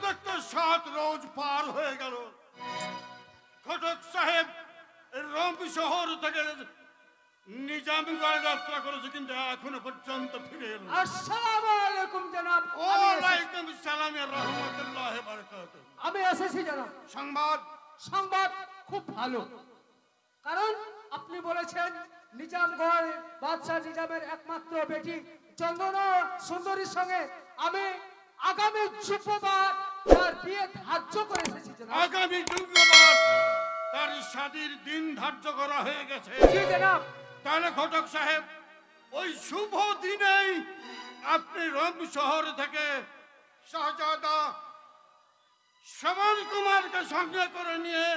দেখতে 7 রোজ পার হয়ে গেল। ঘটক সাহেব রোম শহর থেকে নিজামগড় যাত্রা করেছে, কিন্তু এখনো পর্যন্ত ফিরে এলো না। আসসালামু আলাইকুম জনাব। ওয়ালাইকুম সালাম ওয়া রাহমাতুল্লাহি ওয়া বারাকাতুহু। আমি এসেছি জনাব। সংবাদ খুব ভালো, কারণ আপনি বলেছেন নিজামগড় বাদশাহ নিজামের একমাত্র বেটি চন্দনা সুন্দরীর সঙ্গে আমি আগামী শুক্রবার তার বিয়ে ধার্য করে এসেছি জনাব। আগামী শুক্রবার তার শাদীর দিন ধার্য করা হয়ে গেছে। জি জনাব। তাহলে ঘটক সাহেব ওই শুভ দিনেই আপনি রোম শহর থেকে শাহজাদা শ্রবণ কুমারকে সঙ্গে করে নিয়ে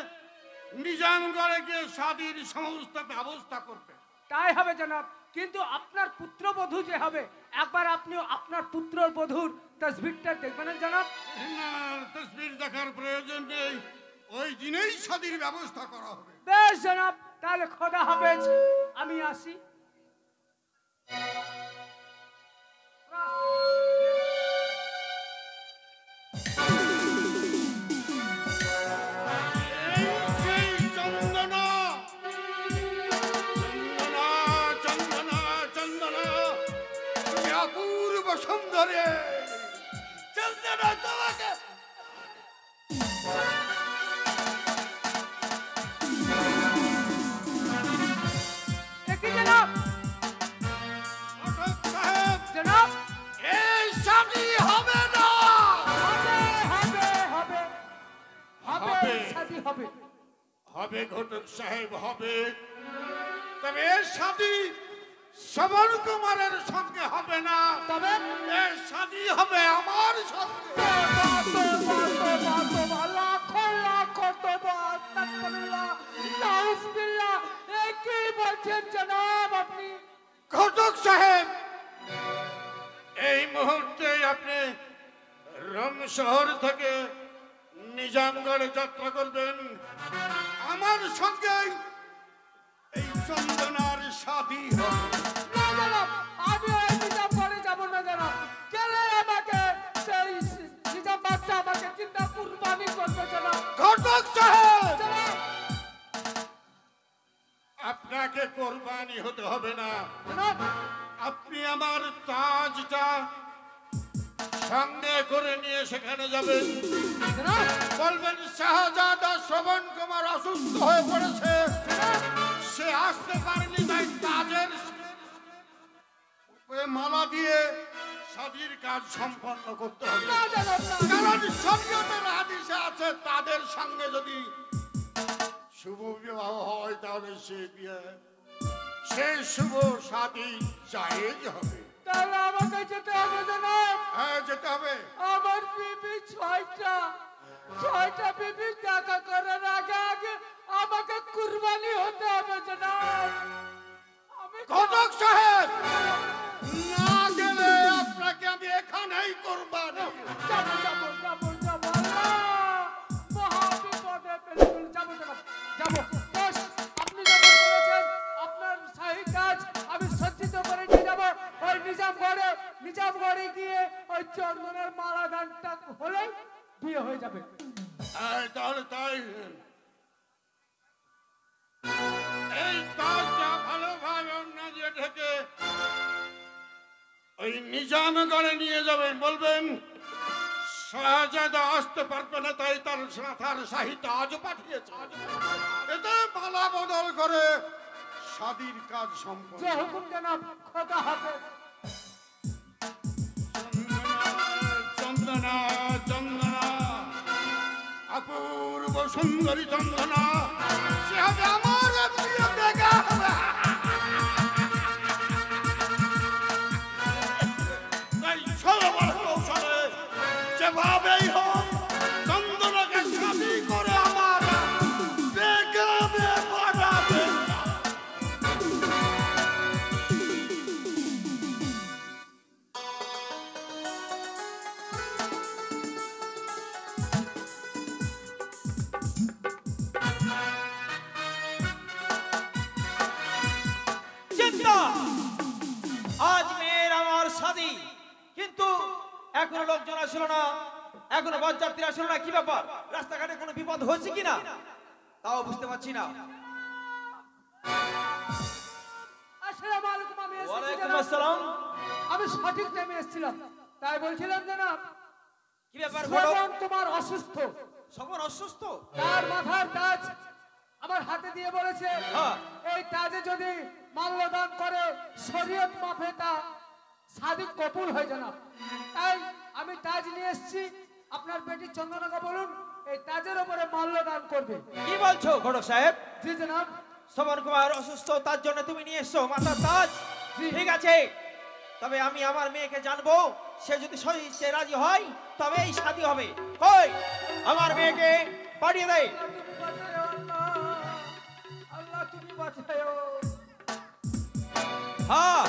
নিজামগড়ে গিয়ে শাদীর সমস্ত ব্যবস্থা করবে। তাই হবে জনাব, কিন্তু আপনার পুত্রবধূ যে হবে, একবার আপনি আপনার পুত্রবধূর তসবিরটা দেখবেন জনাব। না, তসবির দেখার প্রয়োজন নেই, ওই দিনেই শাদীর ব্যবস্থা করা হবে। বেশ জনাব, তাহলে খোদা হাফেজ, আমি আসি। সুন্দরী চন্দনা, তোমাকে জনাব। জনাব, এই শাদী হবে না। হবে ঘটক সাহেব, হবে। তবে এই শাদী শ্রবণ কুমারের সঙ্গে হবে না, তবে এই শাদী হবে আমার সঙ্গে। আপনি ঘটক সাহেব এই মুহূর্তে আপনি রোম শহর থেকে নিজামগড়ে যাত্রা করবেন, আমার সঙ্গে এই চন্দনার শাদী হবে। আমি ওই নিজামগড়ে যাব না জানাব, গেলে আমাকে সেই নিজাম বাদশা আমাকে চিন্তা কুরবানি করবে জানাব। ঘটক সাহেব আপনাকে কোরবানি হতে হবে না, আপনি আমার তাজটা সঙ্গে করে নিয়ে সেখানে যাবেন, বলবেন শাহজাদা শ্রবণ কুমার অসুস্থ হয়ে পড়েছে, সে আসতে পারেনি, তাই তাজের মালা দিয়ে শাদীর কাজ সম্পন্ন করতে হবে। কারণ শরীয়তের হাদিসে আছে তাদের সঙ্গে যদি শুভ বিবাহ হয় তাহলে সেই শুভ শাদী জায়েজ হবে। তাহলে আমাকে যেতে হবে জানাব। হ্যাঁ, যেতে হবে। আমার বিবি ছয়টা বিবি দেখা করার আগে আমাকে কুরবানি হতে হবে জানাব। ঘটক সাহেব না গেলে আপনাকে আমি এখানেই কোরবানি। যাব মহাবিপদে ফেলে যাব জানাব, যাব। বেশ, আপনি যখন বলেছেন আপনার শাহী কাজ আমি সজ্জিত করে নিয়ে যাব। ওই নিজামগড়ে গিয়ে ওই চন্দনের মালা দানটা হলে বিয়ে হয়ে যাবে। তাহলে তাই এই তাজটা ভালোভাবে অন্য দিয়ে ঢেকে ওই নিজামগড়ে নিয়ে যাবেন, বলবেন শাহজাদা আসতে পারবে না, তাই তার শাহী তাজ পাঠিয়েছে, এতে মালা বদল করে শাদীর কাজ সম্পন্ন। যে হুকুম জানাব, খোদা হাফেজ। চন্দনা অপূর্ব সুন্দরী চন্দনা, সে হবে আমার প্রিয় দেখা হবে। তাই কৌশলে যেভাবেই হোক চন্দনাকে শাদী করে আমার দেখাবে পাঠাবে। আজ মেয়ের আমার শাদী, কিন্তু এখনো লোকজন আসলো না। এখনো বরযাত্রী আসলো না, কি ব্যাপার? রাস্তাঘাটে কোনো বিপদ হয়েছে কিনা তাও বুঝতে পারছি না। আসসালামু আলাইকুম, আমি এসেছি ওয়ালাইকুম জনাব। আসসালাম। আমি সঠিক টাইমে এসেছিলাম, তাই বলছিলাম জনাব, কি ব্যাপার? শ্রবণ তোমার অসুস্থ, সবর অসুস্থ? তার মাথার তাজ আমার হাতে দিয়ে বলেছে হ্যাঁ। এই তাজে যদি মাল্যদান করে শরীয়ত মাফে তা সাদিক কবুল হয় জনাব। তাই আমি তাজ নিয়ে এসেছি, আপনার বেটি চন্দনাকে বলুন এই তাজের উপরে মাল্যদান করবে। কি বলছো ঘটক সাহেব? জি জনাব। শ্রবণ কুমার অসুস্থ, তার জন্য তুমি নিয়ে এসছো মাথার তাজ? জি। ঠিক আছে, তবে আমি আমার মেয়েকে জানবো, সে যদি সে রাজি হয় তবে এই শাদী হবে। কই আমার মেয়েকে পাঠিয়ে দেয়। আল্লাহ তুমি বাঁচাও। হ্যাঁ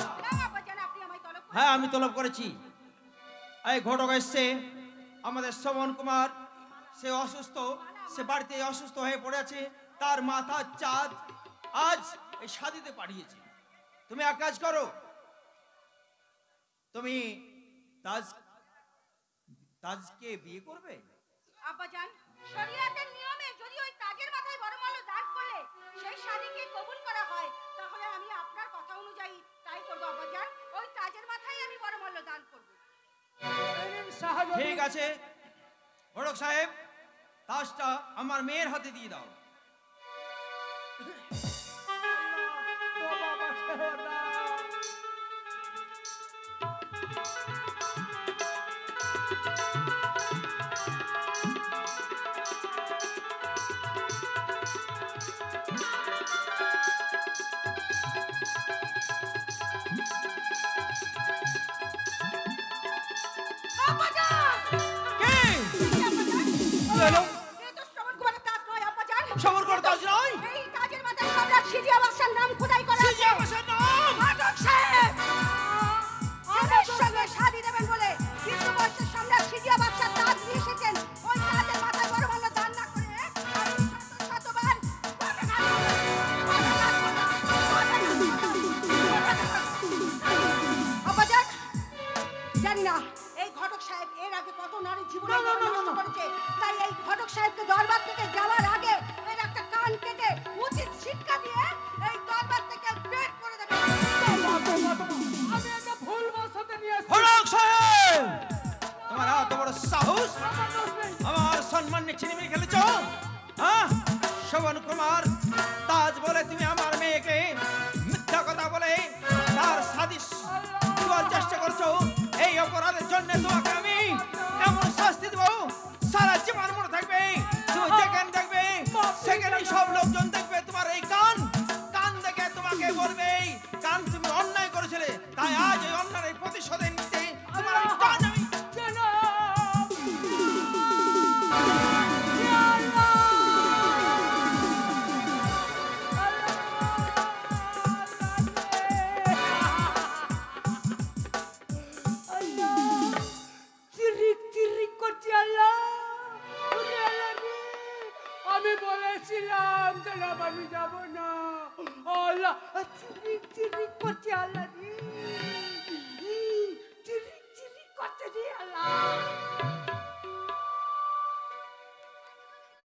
আব্বাজান, আপনি আমায় তলব করেছেন? হ্যাঁ, আমি তলব করেছি। এই ঘটক এসছে আমাদের শ্রবণ কুমার, সে অসুস্থ, সে বাড়িতে অসুস্থ হয়ে পড়েছে, তার মাথার চাঁদ আজ এই শাদীতে পাঠিয়েছে। তুমি এক কাজ করো, তুমি তাজকে বিয়ে করবে। আব্বাজান, শরিয়াতের নিয়মে যদি ওই তাজের মাথায় বরমাল্য দান করলে সেই শাদীকে কবুল করা হয়, তাহলে আমি আপনার কথা অনুযায়ী তাই করব আব্বাজান। ওই তাজের মাথায় আমি বরমাল্য দান করব। ঠিক আছে ঘটক সাহেব, তাজটা আমার মেয়ের হাতে দিয়ে দাও। আব্বাজান! কে? কি আব্বাজান? কি হলো? এই তো শ্রবণ কুমারের তাজ নয় আব্বাজান। শ্রবণ কুমার তাজ নয়? এই তাজের মাথায় সম্রাট সিজিয়া বাদশার নাম খোদাই করা আছে। সিজিয়া বাদশার নাম? ঘটক সাহেব, আমার সঙ্গে শাদী দেবেন বলে কিন্তু বয়সের সম্রাট সিজিয়া বাদশার তাজ নিয়ে এসেছেন। ওই তাজের মাথায় বরমাল্য দান না করে আমি শতবার আব্বাজান, জানি না এই ঘটক সাহেব এর আগে কত নারী জীবন নষ্ট করেছে, তাই এই ঘটক সাহেবকে দরবার থেকে যাওয়ার আগে এর একটা কান কেটে উচিত শিক্ষা দিয়ে এই দরবার থেকে বের করে দেবে। আমি একটা ভুল বসতে নিয়ে এসেছি। ঘটক সাহেব, তোমার এত বড় সাহস, আমার দোষ নেই। আমার সম্মান নিয়ে ছিনিমিনি খেলেছো? হ্যাঁ, শ্রবণ কুমার তাজ বলে তুমি আমার মেয়েকে মিথ্যা কথা বলে তার সাদিশ দেওয়ার চেষ্টা করছো। এই অপরাধের জন্য তোমাকে আমি এমন শাস্তি দেবো, সারা জীবন মনে থাকবে। তুমি যেখানে দেখবে সেখানে সব লোকজন দেখবে তোমার এই কান, কান দেখে তোমাকে বলবে এই কান তুমি অন্যায় করেছিলে, তাই আজ এই অন্যায়ের প্রতিশোধ নিতে তোমার এই কান আমি চিরিক চিরিক করছি আল্লাহ। ওরে আল্লাহ রে, আমি বলেছিলাম জনাব আমি যাব না। আল্লাহ চিরিক চিরিক করছি আল্লাহ রে, চিরিক চিরিক করছে রে আল্লাহ।